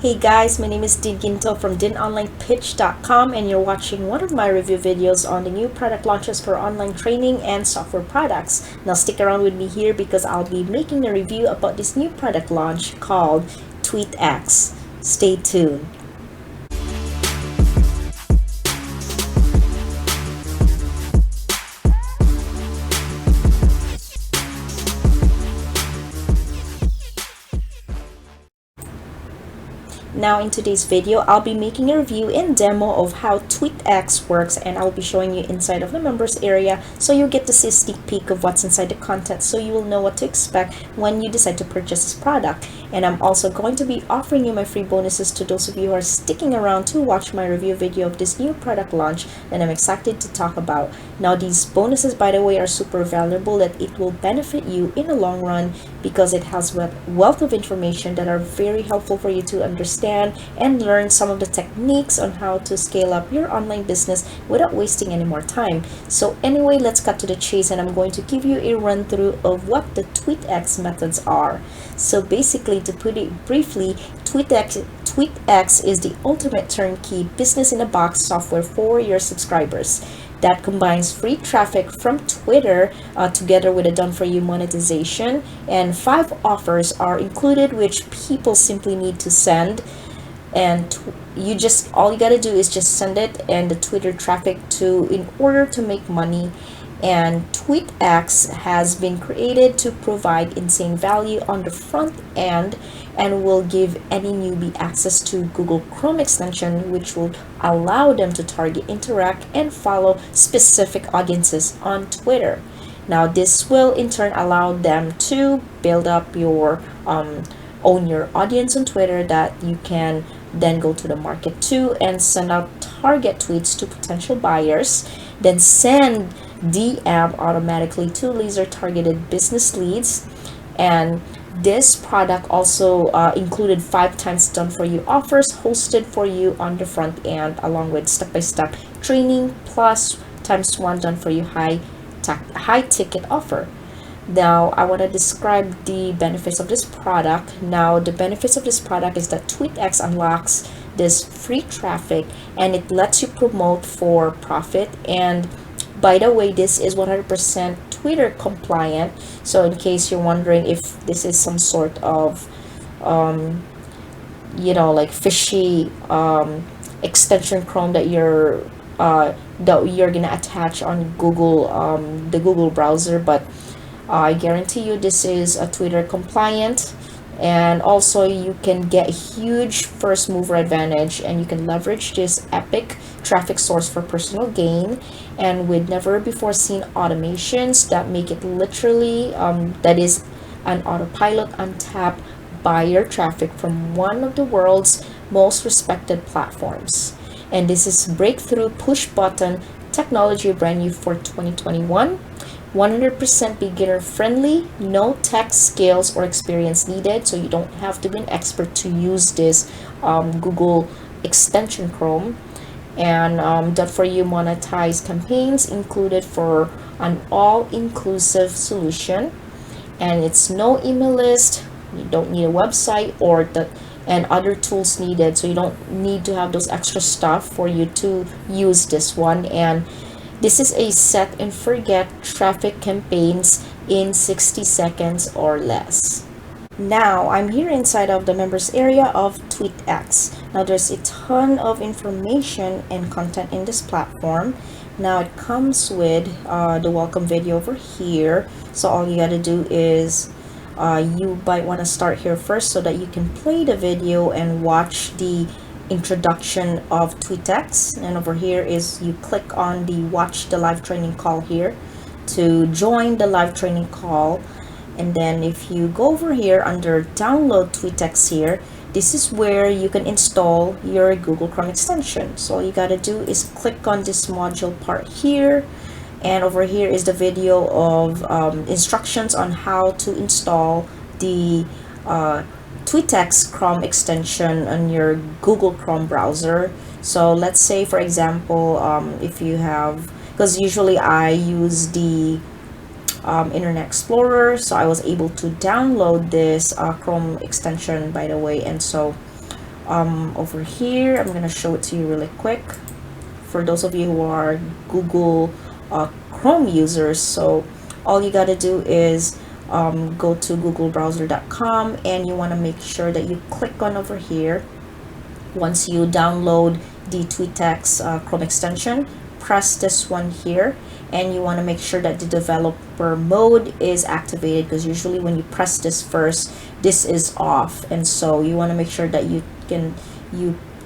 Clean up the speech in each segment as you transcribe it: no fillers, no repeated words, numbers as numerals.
Hey guys, my name is Din Ginto from dinonlinepitch.com and you're watching one of my review videos on the new product launches for online training and software products. Now stick around with me here because I'll be making a review about this new product launch called TweetX. Stay tuned. Now in today's video, I'll be making a review and demo of how TweetX works, and I'll be showing you inside of the members area so you'll get to see a sneak peek of what's inside the content so you will know what to expect when you decide to purchase this product. And I'm also going to be offering you my free bonuses to those of you who are sticking around to watch my review video of this new product launch that I'm excited to talk about. Now these bonuses, by the way, are super valuable, that it will benefit you in the long run because it has a wealth of information that are very helpful for you to understand and learn some of the techniques on how to scale up your online business without wasting any more time. So anyway, let's cut to the chase, and I'm going to give you a run through of what the TweetX methods are. So basically, to put it briefly, TweetX is the ultimate turnkey business in a box software for your subscribers that combines free traffic from Twitter together with a done-for-you monetization, and 5 offers are included which people simply need to send, and all you gotta do is just send it and the Twitter traffic in order to make money. And TweetX has been created to provide insane value on the front end and will give any newbie access to Google Chrome extension, which will allow them to target, interact, and follow specific audiences on Twitter. Now this will in turn allow them to build up your own your audience on Twitter that you can then go to the market to and send out target tweets to potential buyers, then send DM automatically to laser targeted business leads. And this product also included 5 times done for you offers hosted for you on the front end, along with step-by-step training plus ×1 done for you high ticket offer. Now I want to describe the benefits of this product. Now the benefits of this product is that TweetX unlocks this free traffic and it lets you promote for profit. And by the way, this is 100% Twitter compliant. So in case you're wondering if this is some sort of like fishy extension Chrome that you're gonna attach on Google, the Google browser, but I guarantee you this is a Twitter compliant. And also you can get a huge first mover advantage, and you can leverage this epic traffic source for personal gain, and with never before seen automations that make it literally that is an autopilot untap buyer traffic from one of the world's most respected platforms. And this is breakthrough push button technology, brand new for 2021. 100% beginner friendly, no tech skills or experience needed, so you don't have to be an expert to use this Google extension Chrome. And done for you monetized campaigns included for an all-inclusive solution. And it's no email list, you don't need a website and other tools needed, so you don't need to have those extra stuff for you to use this one. And this is a set and forget traffic campaigns in 60 seconds or less. Now I'm here inside of the members area of TweetX. Now there's a ton of information and content in this platform. Now it comes with the welcome video over here. So all you gotta do is you might want to start here first so that you can play the video and watch the introduction of TweetX. And over here is you click on the watch the live training call here to join the live training call. And then if you go over here under download TweetX here, this is where you can install your Google Chrome extension. So all you gotta do is click on this module part here, and over here is the video of instructions on how to install the TweetX Chrome extension on your Google Chrome browser. So let's say, for example, if you have, because usually I use the Internet Explorer, so I was able to download this Chrome extension, by the way. And so over here, I'm gonna show it to you really quick for those of you who are Google Chrome users. So all you gotta do is go to googlebrowser.com, and you want to make sure that you click on over here. Once you download the TweetX Chrome extension, press this one here, and you want to make sure that the developer mode is activated, because usually when you press this first, this is off, and so you want to make sure that you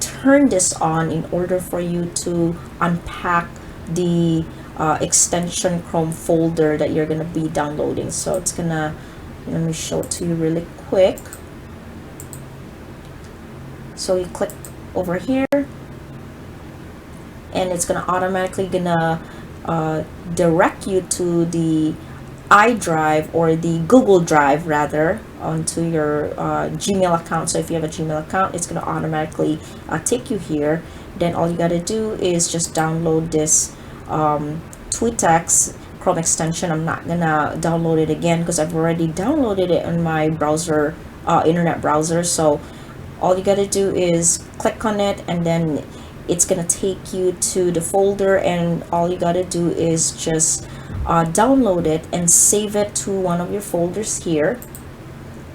turn this on in order for you to unpack the extension Chrome folder that you're gonna be downloading. So it's gonna, let me show it to you really quick. So you click over here, and it's gonna automatically direct you to the iDrive, or the Google Drive rather, onto your Gmail account. So if you have a Gmail account, it's gonna automatically take you here. Then all you gotta do is just download this TweetX Chrome extension. I'm not gonna download it again because I've already downloaded it on my browser, internet browser. So all you gotta do is click on it, and then it's gonna take you to the folder, and all you gotta do is just download it and save it to one of your folders here.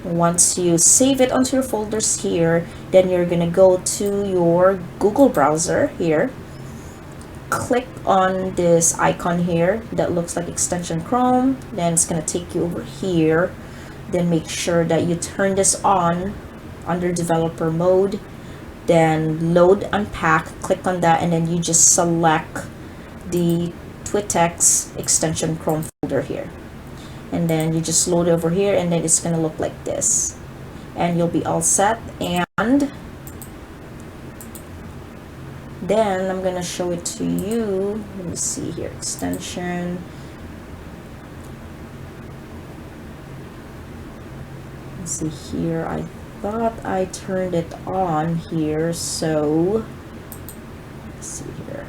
Once you save it onto your folders here, then you're gonna go to your Google browser here, click on this icon here that looks like extension Chrome, then it's gonna take you over here. Then make sure that you turn this on under developer mode, then load unpack, click on that, and then you just select the TweetX extension Chrome folder here, and then you just load it over here, and then it's gonna look like this, and you'll be all set. And then I'm gonna show it to you. Let me see here, extension. Let's see here, I thought I turned it on here, so let's see here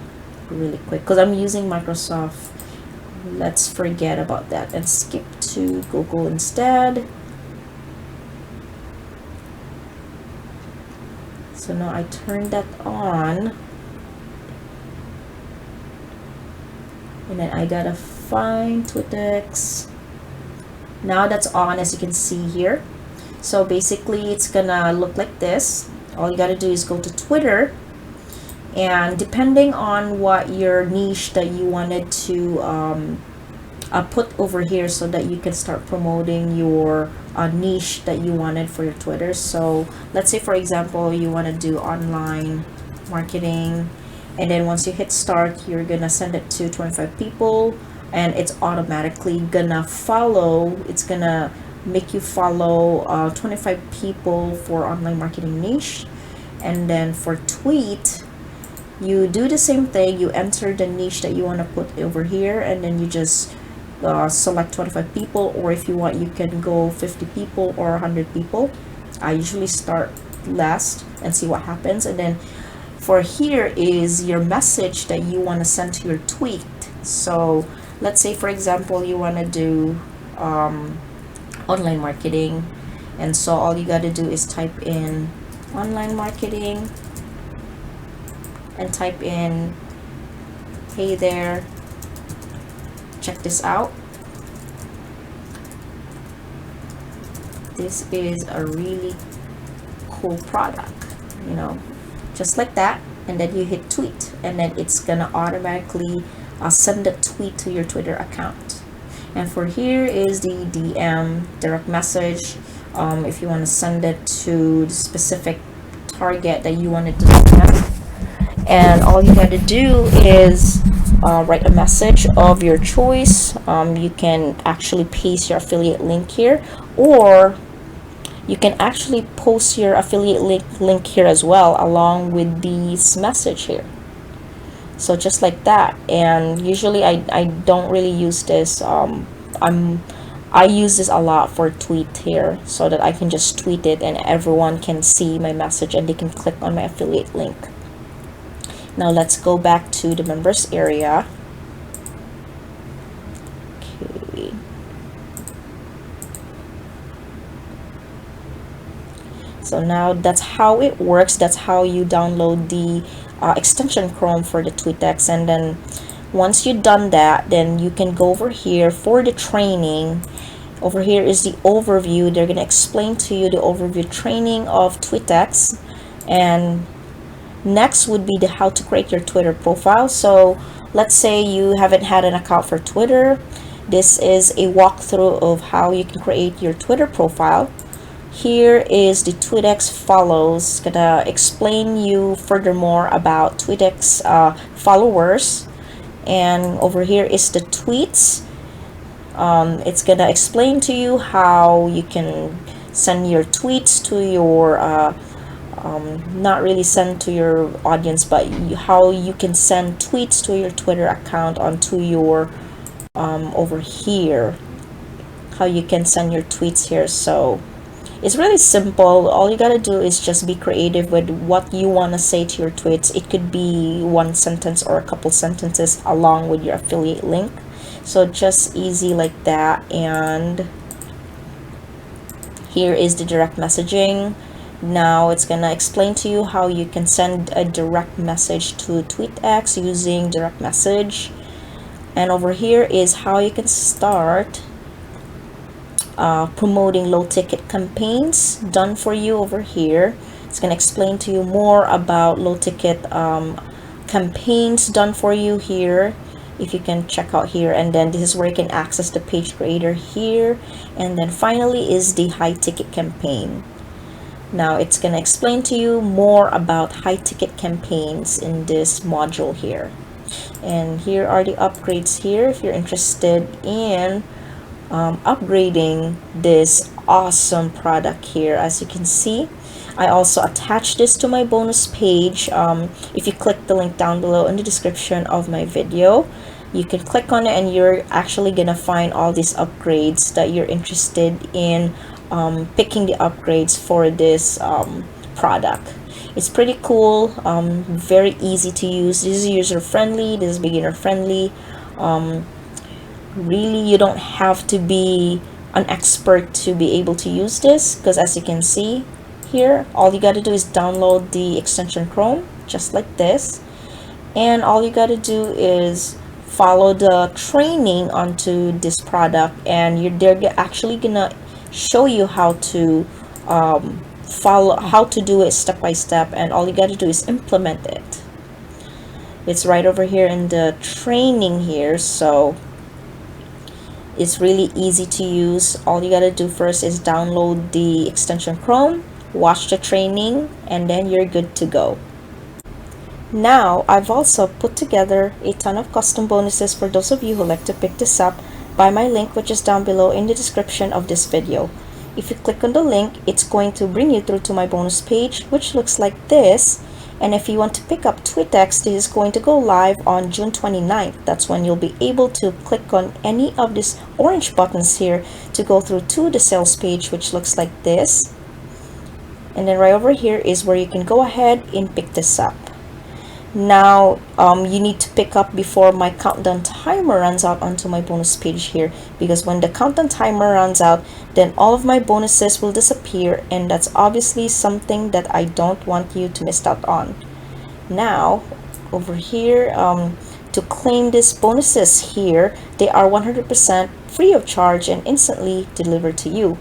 really quick, because I'm using Microsoft. Let's forget about that and skip to Google instead. So now I turned that on, and then I gotta find TweetX. Now that's on, as you can see here. So basically it's gonna look like this. All you gotta do is go to Twitter, and depending on what your niche that you wanted to put over here, so that you can start promoting your niche that you wanted for your Twitter. So let's say, for example, you want to do online marketing, and then once you hit start, you're gonna send it to 25 people, and it's automatically gonna follow. It's gonna make you follow 25 people for online marketing niche. And then for tweet, you do the same thing. You enter the niche that you want to put over here, and then you just select 25 people, or if you want, you can go 50 people or 100 people. I usually start last and see what happens. And then for here is your message that you want to send to your tweet. So let's say, for example, you want to do online marketing, and so all you got to do is type in online marketing and type in, hey there, check this out, this is a really cool product, you know, just like that. And then you hit tweet, and then it's gonna automatically send a tweet to your Twitter account. And for here is the DM, direct message, if you want to send it to the specific target that you wanted to send. And all you got to do is write a message of your choice. You can actually paste your affiliate link here, or you can actually post your affiliate link here as well, along with this message here. So just like that. And usually I don't really use this. I use this a lot for tweet here, so that I can just tweet it and everyone can see my message and they can click on my affiliate link. Now let's go back to the members area. Okay. So now that's how it works. That's how you download the extension Chrome for the TweetX. And then once you've done that, then you can go over here for the training. Over here is the overview. They're going to explain to you the overview training of TweetX. And next would be the how to create your Twitter profile. So let's say you haven't had an account for Twitter. This is a walkthrough of how you can create your Twitter profile. Here is the TweetX follows. It's gonna explain you furthermore about TweetX followers. And over here is the tweets. It's gonna explain to you how you can send your tweets to your not really send to your audience, but how you can send tweets to your Twitter account onto your over here, how you can send your tweets here. So it's really simple. All you gotta do is just be creative with what you want to say to your tweets. It could be one sentence or a couple sentences along with your affiliate link. So just easy like that. And here is the direct messaging. Now it's gonna explain to you how you can send a direct message to TweetX using direct message. And over here is how you can start promoting low ticket campaigns done for you over here. It's going to explain to you more about low ticket campaigns done for you here, if you can check out here. And then this is where you can access the page creator here. And then finally is the high ticket campaign. Now it's going to explain to you more about high ticket campaigns in this module here. And here are the upgrades here if you're interested in upgrading this awesome product here. As you can see, I also attached this to my bonus page. If you click the link down below in the description of my video, you can click on it and you're actually gonna find all these upgrades that you're interested in picking the upgrades for this product. It's pretty cool, very easy to use. This is user friendly, this is beginner friendly. Really, you don't have to be an expert to be able to use this, because as you can see here, all you got to do is download the extension Chrome just like this, and all you got to do is follow the training onto this product, and they're actually gonna show you how to follow, how to do it step by step, and all you got to do is implement it. It's right over here in the training here, so it's really easy to use. All you gotta do first is download the extension Chrome, watch the training, and then you're good to go. Now, I've also put together a ton of custom bonuses for those of you who like to pick this up by my link, which is down below in the description of this video. If you click on the link, it's going to bring you through to my bonus page, which looks like this. And if you want to pick up TweetX, this is going to go live on June 29th. That's when you'll be able to click on any of these orange buttons here to go through to the sales page, which looks like this. And then right over here is where you can go ahead and pick this up. Now, you need to pick up before my countdown timer runs out onto my bonus page here, because when the countdown timer runs out, then all of my bonuses will disappear, and that's obviously something that I don't want you to miss out on. Now, over here, to claim these bonuses here, they are 100% free of charge and instantly delivered to you.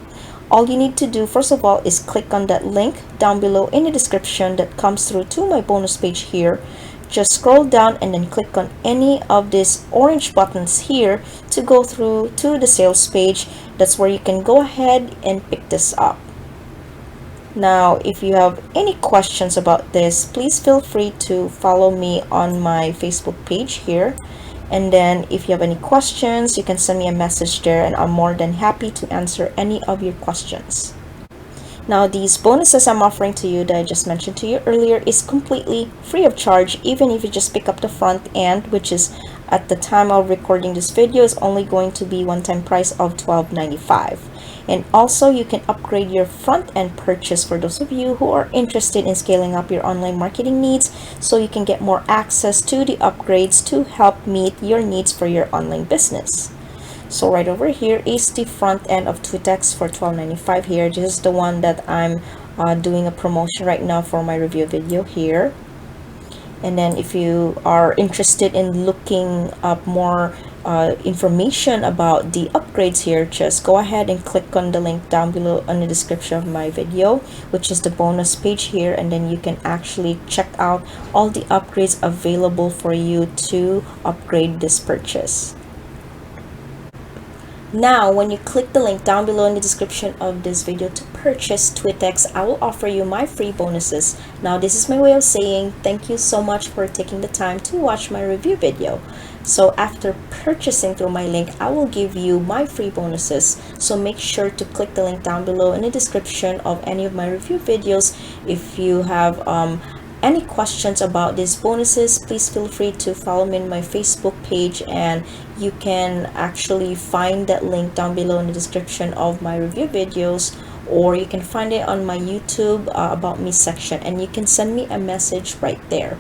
All you need to do, first of all, is click on that link down below in the description that comes through to my bonus page here. Just scroll down and then click on any of these orange buttons here to go through to the sales page. That's where you can go ahead and pick this up. Now, if you have any questions about this, please feel free to follow me on my Facebook page here. And then if you have any questions, you can send me a message there, and I'm more than happy to answer any of your questions. Now, these bonuses I'm offering to you that I just mentioned to you earlier is completely free of charge, even if you just pick up the front end, which is at the time of recording this video is only going to be one-time price of $12.95. And also, you can upgrade your front end purchase for those of you who are interested in scaling up your online marketing needs, so you can get more access to the upgrades to help meet your needs for your online business. So right over here is the front end of TweetX for $12.95 here. This is the one that I'm doing a promotion right now for my review video here. And then if you are interested in looking up more information about the upgrades here, just go ahead and click on the link down below in the description of my video, which is the bonus page here, and then you can actually check out all the upgrades available for you to upgrade this purchase. Now, when you click the link down below in the description of this video to purchase TweetX, I will offer you my free bonuses. Now, this is my way of saying thank you so much for taking the time to watch my review video. So after purchasing through my link, I will give you my free bonuses. So make sure to click the link down below in the description of any of my review videos. If you have any questions about these bonuses, please feel free to follow me on my Facebook page, and you can actually find that link down below in the description of my review videos, or you can find it on my YouTube about me section, and you can send me a message right there.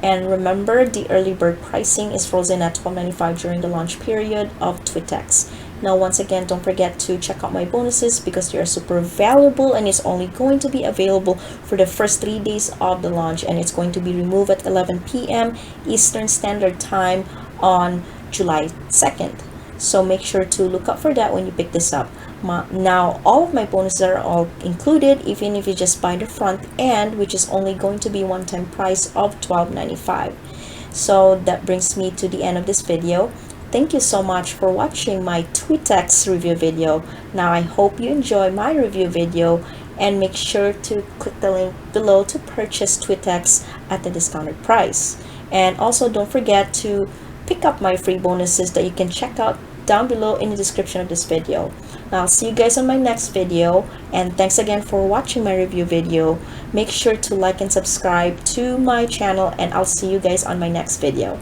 And remember, the early bird pricing is frozen at $12.95 during the launch period of TweetX. Now, once again, don't forget to check out my bonuses because they are super valuable, and it's only going to be available for the first 3 days of the launch, and it's going to be removed at 11 p.m. Eastern Standard Time on July 2nd. So make sure to look out for that when you pick this up. Now, all of my bonuses are all included, even if you just buy the front end, which is only going to be one-time price of $12.95. So that brings me to the end of this video. Thank you so much for watching my TweetX review video. Now, I hope you enjoy my review video, and make sure to click the link below to purchase TweetX at the discounted price. And also, don't forget to pick up my free bonuses that you can check out down below in the description of this video. Now, I'll see you guys on my next video, and thanks again for watching my review video. Make sure to like and subscribe to my channel, and I'll see you guys on my next video.